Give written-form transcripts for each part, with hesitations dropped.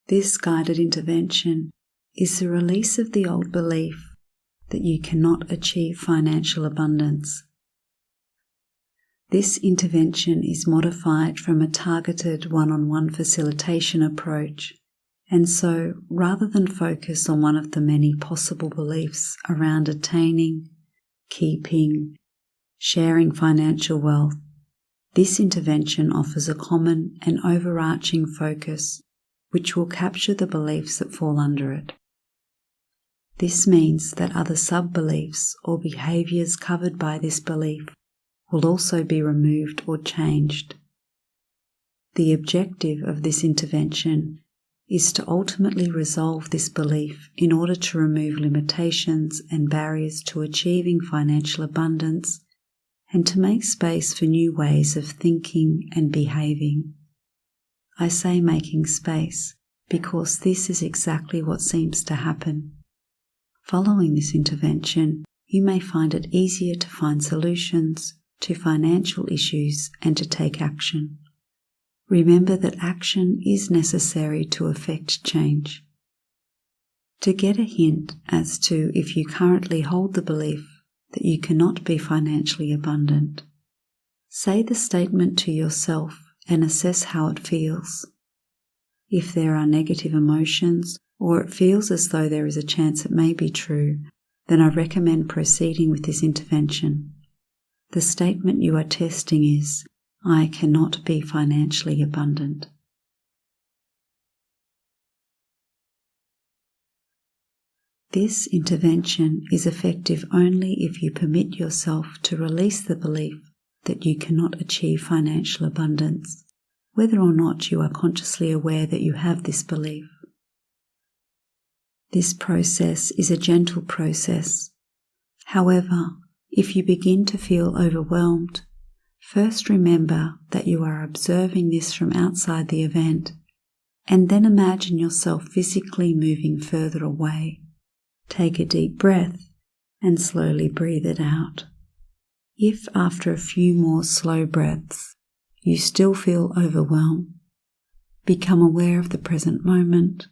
This guided intervention is the release of the old belief that you cannot achieve financial abundance. This intervention is modified from a targeted one-on-one facilitation approach, and so rather than focus on one of the many possible beliefs around attaining, keeping, sharing financial wealth, this intervention offers a common and overarching focus which will capture the beliefs that fall under it. This means that other sub-beliefs or behaviours covered by this belief will also be removed or changed. The objective of this intervention is to ultimately resolve this belief in order to remove limitations and barriers to achieving financial abundance and to make space for new ways of thinking and behaving. I say making space because this is exactly what seems to happen. Following this intervention, you may find it easier to find solutions to financial issues and to take action. Remember that action is necessary to effect change. To get a hint as to if you currently hold the belief that you cannot be financially abundant, say the statement to yourself and assess how it feels. If there are negative emotions or it feels as though there is a chance it may be true, then I recommend proceeding with this intervention. The statement you are testing is, I cannot be financially abundant. This intervention is effective only if you permit yourself to release the belief that you cannot achieve financial abundance, whether or not you are consciously aware that you have this belief. This process is a gentle process. However, if you begin to feel overwhelmed, first remember that you are observing this from outside the event, and then imagine yourself physically moving further away. Take a deep breath and slowly breathe it out. If after a few more slow breaths you still feel overwhelmed, become aware of the present moment,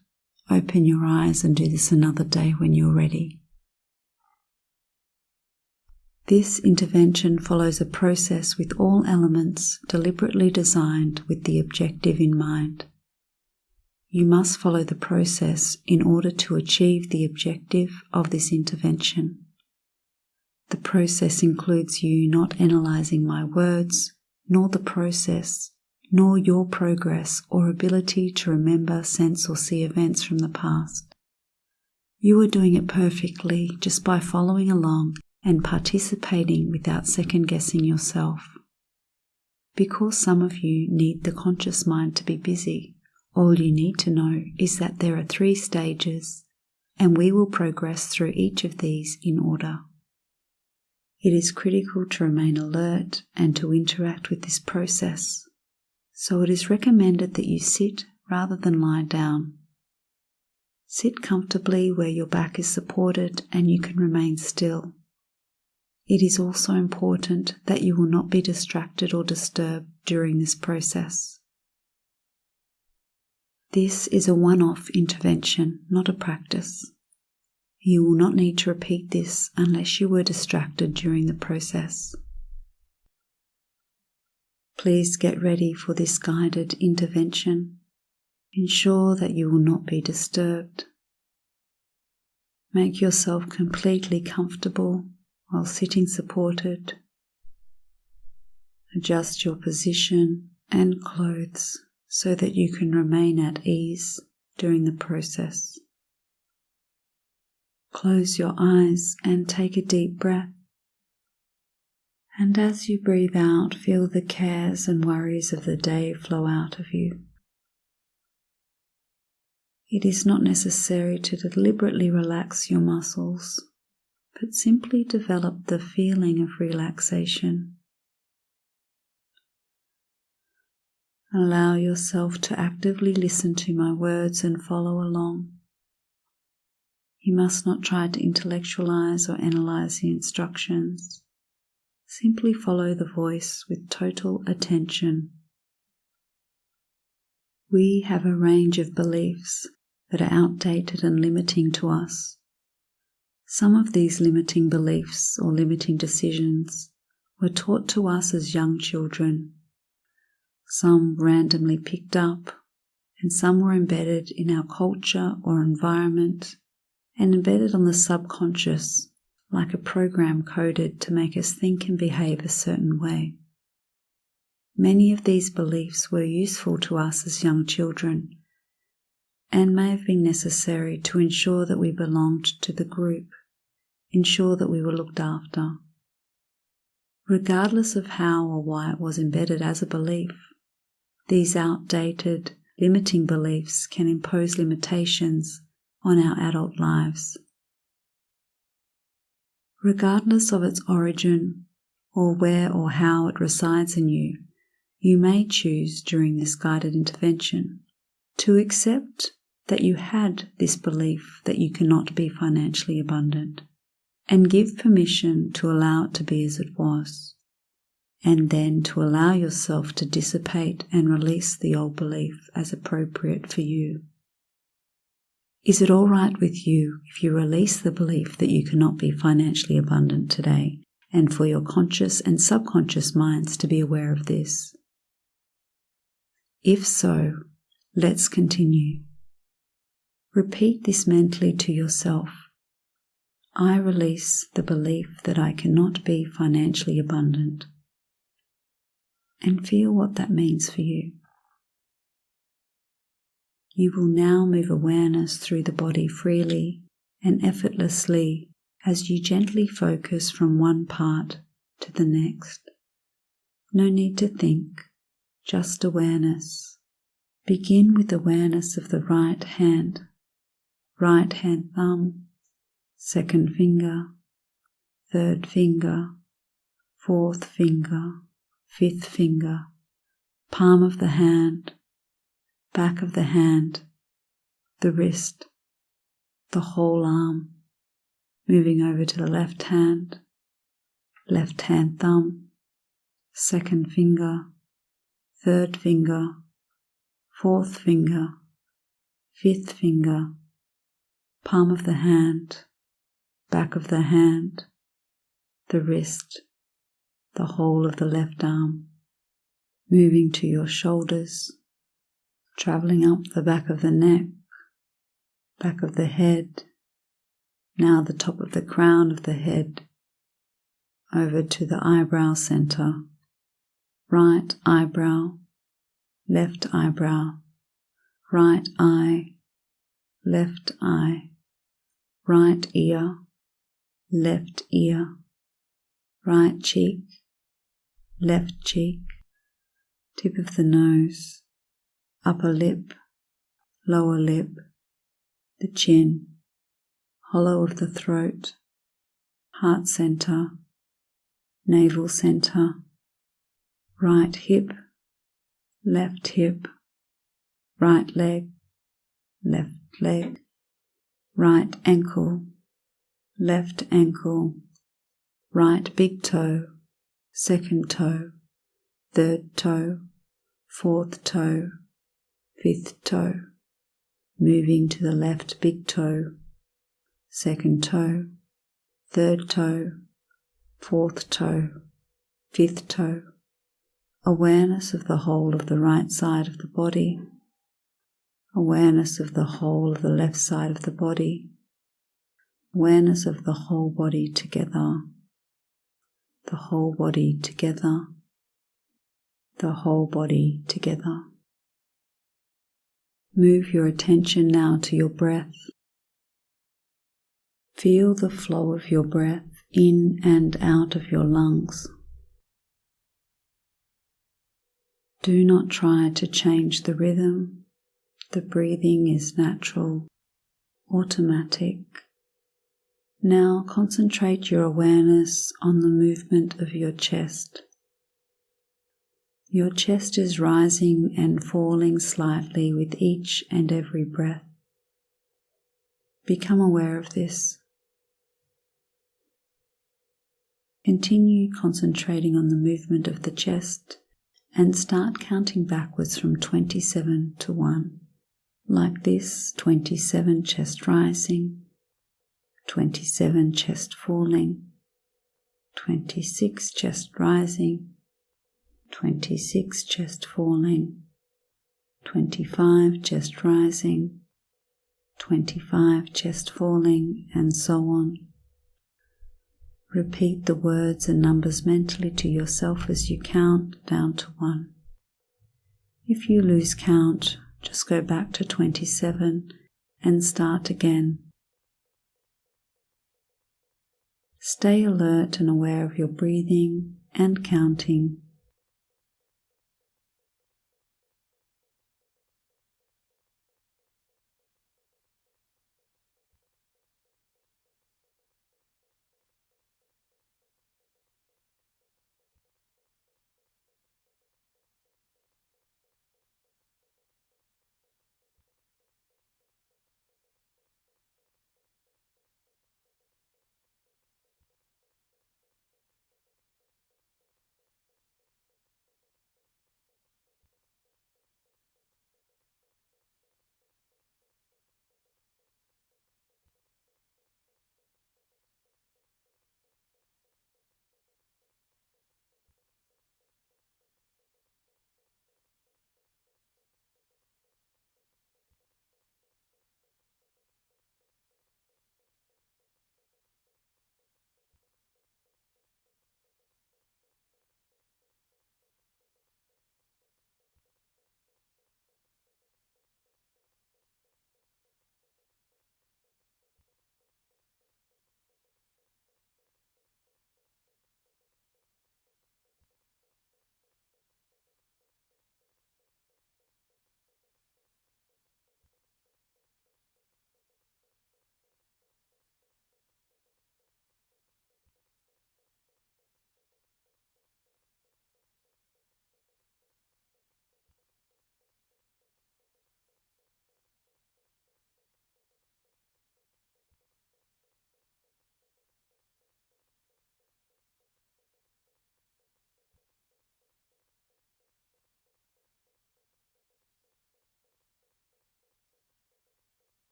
open your eyes and do this another day when you're ready. This intervention follows a process with all elements deliberately designed with the objective in mind. You must follow the process in order to achieve the objective of this intervention. The process includes you not analysing my words, nor the process, nor your progress or ability to remember, sense or see events from the past. You are doing it perfectly just by following along and participating without second-guessing yourself. Because some of you need the conscious mind to be busy, all you need to know is that there are 3 stages, and we will progress through each of these in order. It is critical to remain alert and to interact with this process, so it is recommended that you sit rather than lie down. Sit comfortably where your back is supported and you can remain still. It is also important that you will not be distracted or disturbed during this process. This is a one-off intervention, not a practice. You will not need to repeat this unless you were distracted during the process. Please get ready for this guided intervention. Ensure that you will not be disturbed. Make yourself completely comfortable while sitting supported. Adjust your position and clothes so that you can remain at ease during the process. Close your eyes and take a deep breath. And as you breathe out, feel the cares and worries of the day flow out of you. It is not necessary to deliberately relax your muscles, but simply develop the feeling of relaxation. Allow yourself to actively listen to my words and follow along. You must not try to intellectualize or analyze the instructions. Simply follow the voice with total attention. We have a range of beliefs that are outdated and limiting to us. Some of these limiting beliefs or limiting decisions were taught to us as young children. Some randomly picked up, and some were embedded in our culture or environment and embedded on the subconscious like a program coded to make us think and behave a certain way. Many of these beliefs were useful to us as young children and may have been necessary to ensure that we belonged to the group, ensure that we were looked after. Regardless of how or why it was embedded as a belief, these outdated, limiting beliefs can impose limitations on our adult lives. Regardless of its origin or where or how it resides in you, you may choose during this guided intervention to accept that you had this belief that you cannot be financially abundant and give permission to allow it to be as it was, and then to allow yourself to dissipate and release the old belief as appropriate for you. Is it all right with you if you release the belief that you cannot be financially abundant today, and for your conscious and subconscious minds to be aware of this? If so, let's continue. Repeat this mentally to yourself. I release the belief that I cannot be financially abundant. And feel what that means for you. You will now move awareness through the body freely and effortlessly as you gently focus from one part to the next. No need to think, just awareness. Begin with awareness of the right hand thumb, second finger, third finger, fourth finger, fifth finger, palm of the hand, back of the hand, the wrist, the whole arm, moving over to the left hand thumb, second finger, third finger, fourth finger, fifth finger, palm of the hand, back of the hand, the wrist, the whole of the left arm, moving to your shoulders, travelling up the back of the neck, back of the head, now the top of the crown of the head, over to the eyebrow centre, right eyebrow, left eyebrow, right eye, left eye, right ear, left ear, right cheek, left cheek, tip of the nose, upper lip, lower lip, the chin, hollow of the throat, heart center, navel center, right hip, right leg, left leg, right ankle, left ankle, right big toe, second toe, third toe, fourth toe, fifth toe, moving to the left big toe, second toe, third toe, fourth toe, fifth toe. Awareness of the whole of the right side of the body, awareness of the whole of the left side of the body, awareness of the whole body together, the whole body together, the whole body together. Move your attention now to your breath. Feel the flow of your breath in and out of your lungs. Do not try to change the rhythm. The breathing is natural, automatic. Now concentrate your awareness on the movement of your chest. Your chest is rising and falling slightly with each and every breath. Become aware of this. Continue concentrating on the movement of the chest and start counting backwards from 27 to 1. Like this: 27, chest rising, 27, chest falling, 26, chest rising, 26, chest falling, 25, chest rising, 25, chest falling, and so on. Repeat the words and numbers mentally to yourself as you count down to 1. If you lose count, just go back to 27 and start again. Stay alert and aware of your breathing and counting.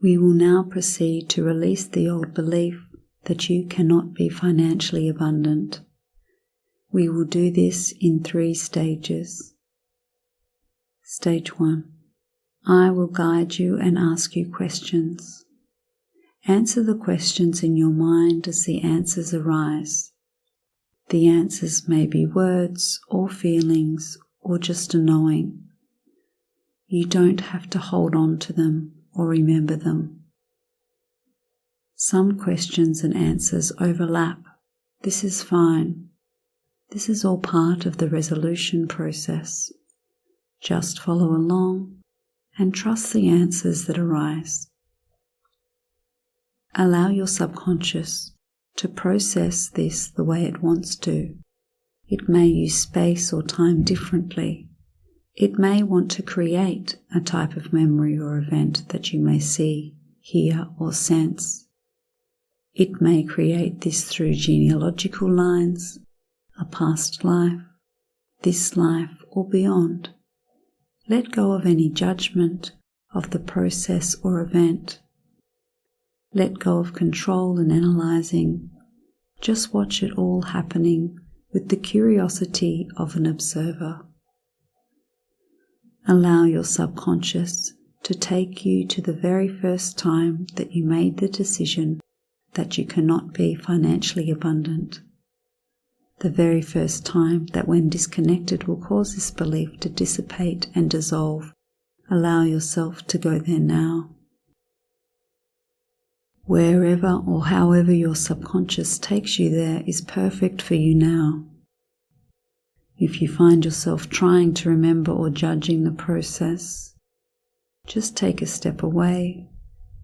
We will now proceed to release the old belief that you cannot be financially abundant. We will do this in 3 stages. Stage 1. I will guide you and ask you questions. Answer the questions in your mind as the answers arise. The answers may be words or feelings or just a knowing. You don't have to hold on to them or remember them. Some questions and answers overlap. This is fine. This is all part of the resolution process. Just follow along and trust the answers that arise. Allow your subconscious to process this the way it wants to. It may use space or time differently. It may want to create a type of memory or event that you may see, hear, or sense. It may create this through genealogical lines, a past life, this life, or beyond. Let go of any judgment of the process or event. Let go of control and analyzing. Just watch it all happening with the curiosity of an observer. Allow your subconscious to take you to the very first time that you made the decision that you cannot be financially abundant. The very first time that when disconnected will cause this belief to dissipate and dissolve. Allow yourself to go there now. Wherever or however your subconscious takes you there is perfect for you now. If you find yourself trying to remember or judging the process, just take a step away.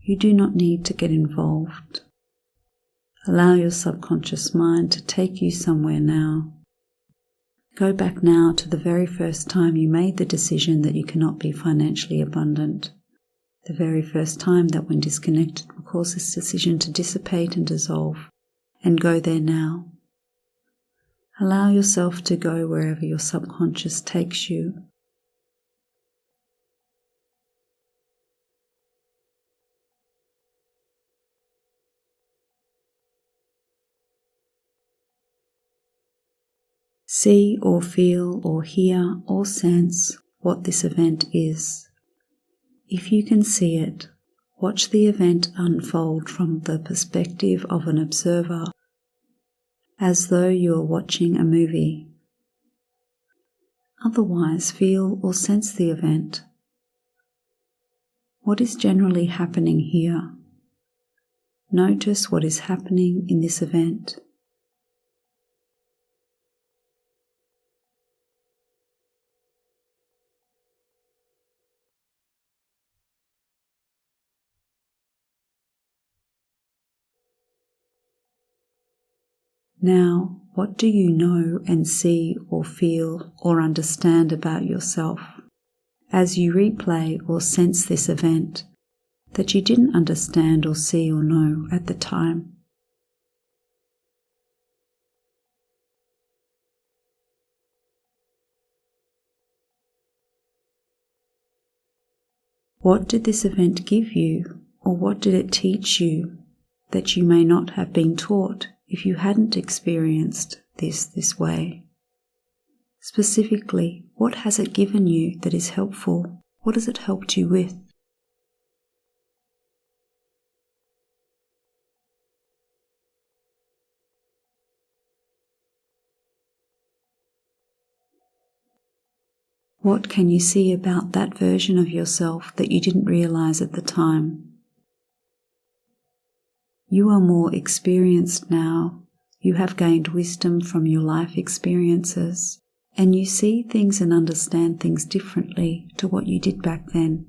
You do not need to get involved. Allow your subconscious mind to take you somewhere now. Go back now to the very first time you made the decision that you cannot be financially abundant. The very first time that when disconnected will cause this decision to dissipate and dissolve, and go there now. Allow yourself to go wherever your subconscious takes you. See or feel or hear or sense what this event is. If you can see it, watch the event unfold from the perspective of an observer, as though you are watching a movie. Otherwise, feel or sense the event. What is generally happening here? Notice what is happening in this event. Now, what do you know and see or feel or understand about yourself as you replay or sense this event that you didn't understand or see or know at the time? What did this event give you, or what did it teach you that you may not have been taught if you hadn't experienced this way? Specifically, what has it given you that is helpful? What has it helped you with? What can you see about that version of yourself that you didn't realize at the time? You are more experienced now. You have gained wisdom from your life experiences, and you see things and understand things differently to what you did back then.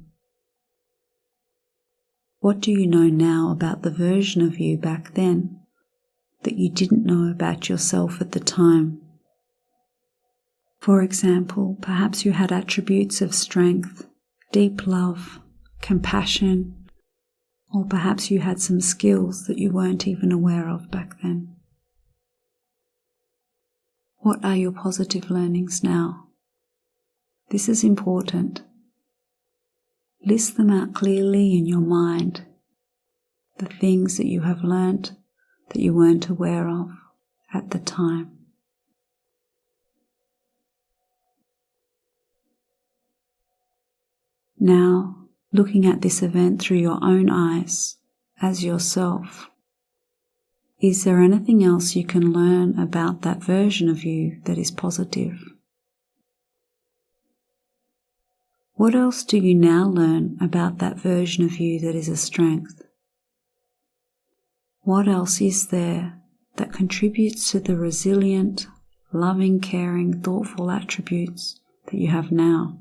What do you know now about the version of you back then that you didn't know about yourself at the time? For example, perhaps you had attributes of strength, deep love, compassion, or perhaps you had some skills that you weren't even aware of back then. What are your positive learnings now? This is important. List them out clearly in your mind, the things that you have learnt that you weren't aware of at the time. Now, looking at this event through your own eyes, as yourself, is there anything else you can learn about that version of you that is positive? What else do you now learn about that version of you that is a strength? What else is there that contributes to the resilient, loving, caring, thoughtful attributes that you have now?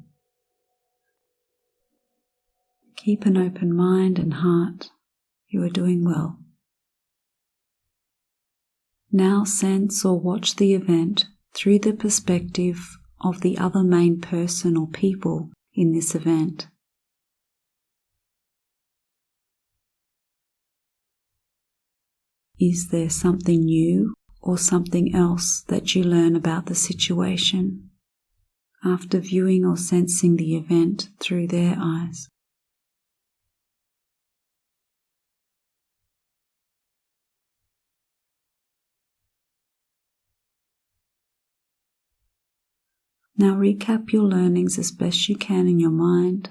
Keep an open mind and heart. You are doing well. Now sense or watch the event through the perspective of the other main person or people in this event. Is there something new or something else that you learn about the situation after viewing or sensing the event through their eyes? Now recap your learnings as best you can in your mind.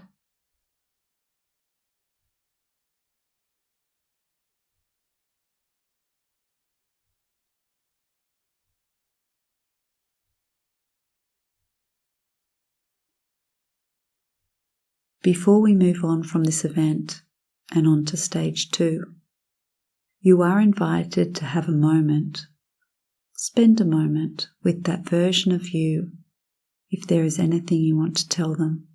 Before we move on from this event and on to stage 2, you are invited to have a moment. Spend a moment with that version of you if there is anything you want to tell them.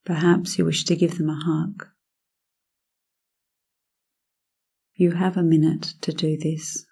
Perhaps you wish to give them a hug. You have a minute to do this.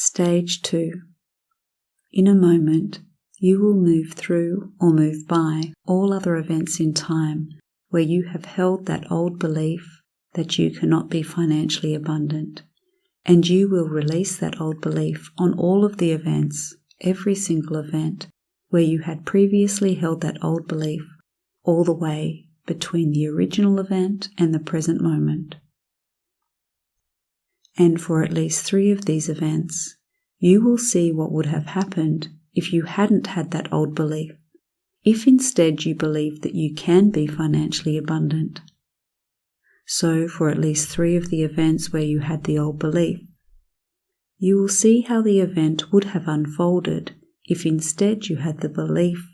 Stage 2. In a moment, you will move through or move by all other events in time where you have held that old belief that you cannot be financially abundant, and you will release that old belief on all of the events, every single event, where you had previously held that old belief, all the way between the original event and the present moment. And for at least 3 of these events, you will see what would have happened if you hadn't had that old belief, if instead you believed that you can be financially abundant. So for at least 3 of the events where you had the old belief, you will see how the event would have unfolded if instead you had the belief,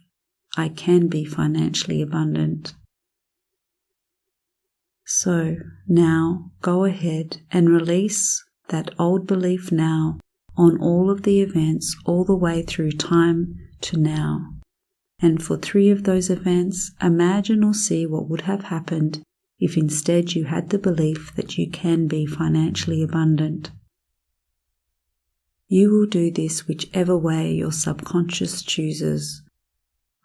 I can be financially abundant. So now go ahead and release that old belief now on all of the events all the way through time to now. And for 3 of those events, imagine or see what would have happened if instead you had the belief that you can be financially abundant. You will do this whichever way your subconscious chooses,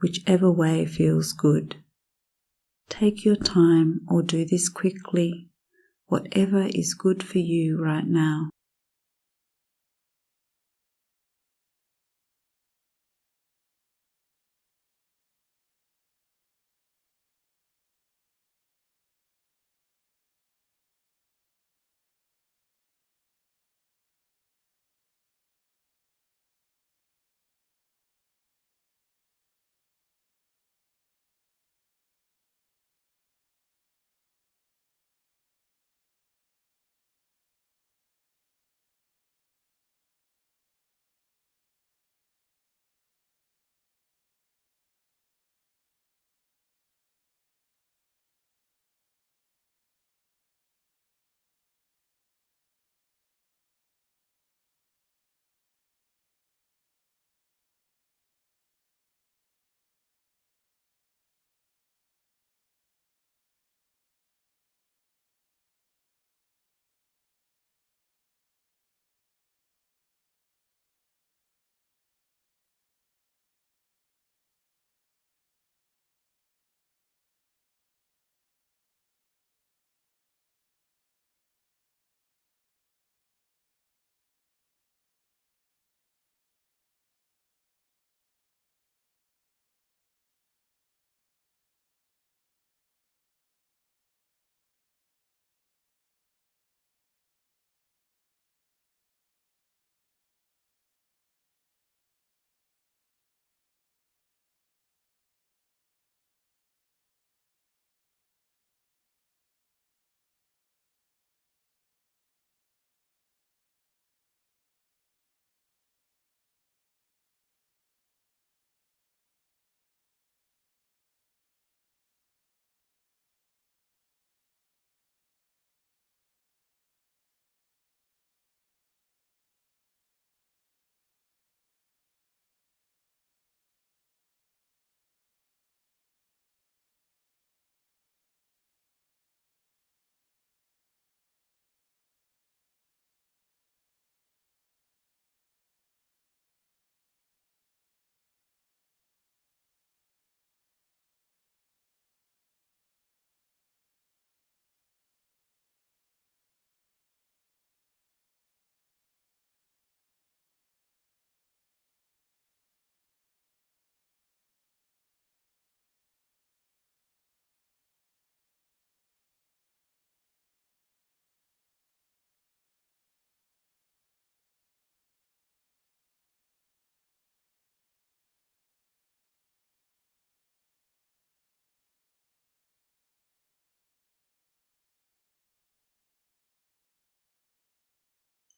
whichever way feels good. Take your time or do this quickly, whatever is good for you right now.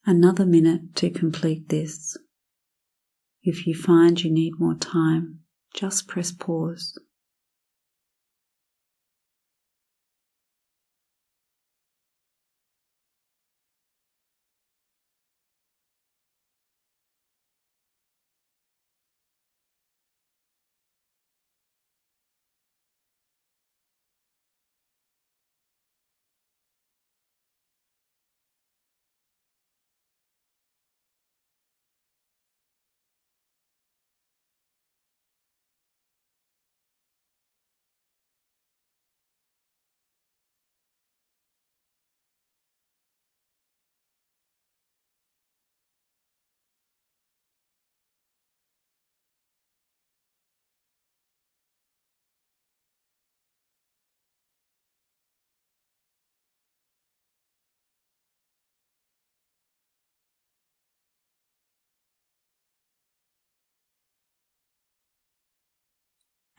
Another minute to complete this. If you find you need more time, just press pause.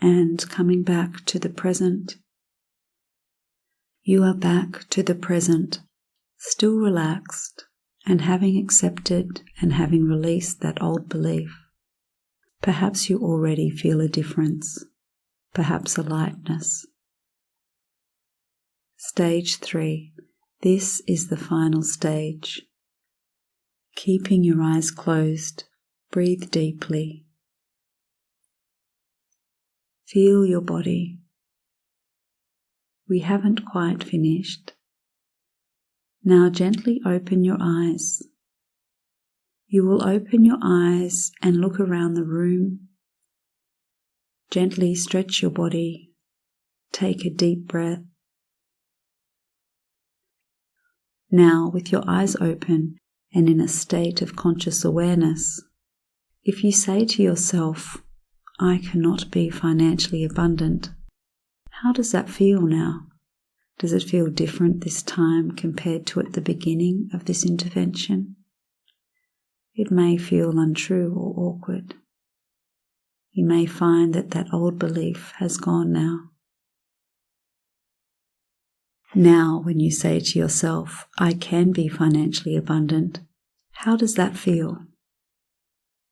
and coming back to the present. You are back to the present, still relaxed and having accepted and having released that old belief. Perhaps you already feel a difference, perhaps a lightness. Stage 3. This is the final stage. Keeping your eyes closed, breathe deeply. Feel your body. We haven't quite finished. Now gently open your eyes. You will open your eyes and look around the room. Gently stretch your body. Take a deep breath. Now, with your eyes open and in a state of conscious awareness, if you say to yourself, "I cannot be financially abundant," how does that feel now? Does it feel different this time compared to at the beginning of this intervention? It may feel untrue or awkward. You may find that that old belief has gone now. Now, when you say to yourself, "I can be financially abundant," how does that feel?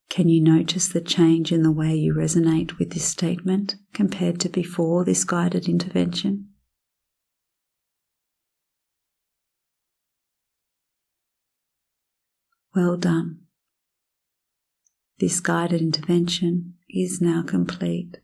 Can you notice the change in the way you resonate with this statement compared to before this guided intervention? Well done. This guided intervention is now complete.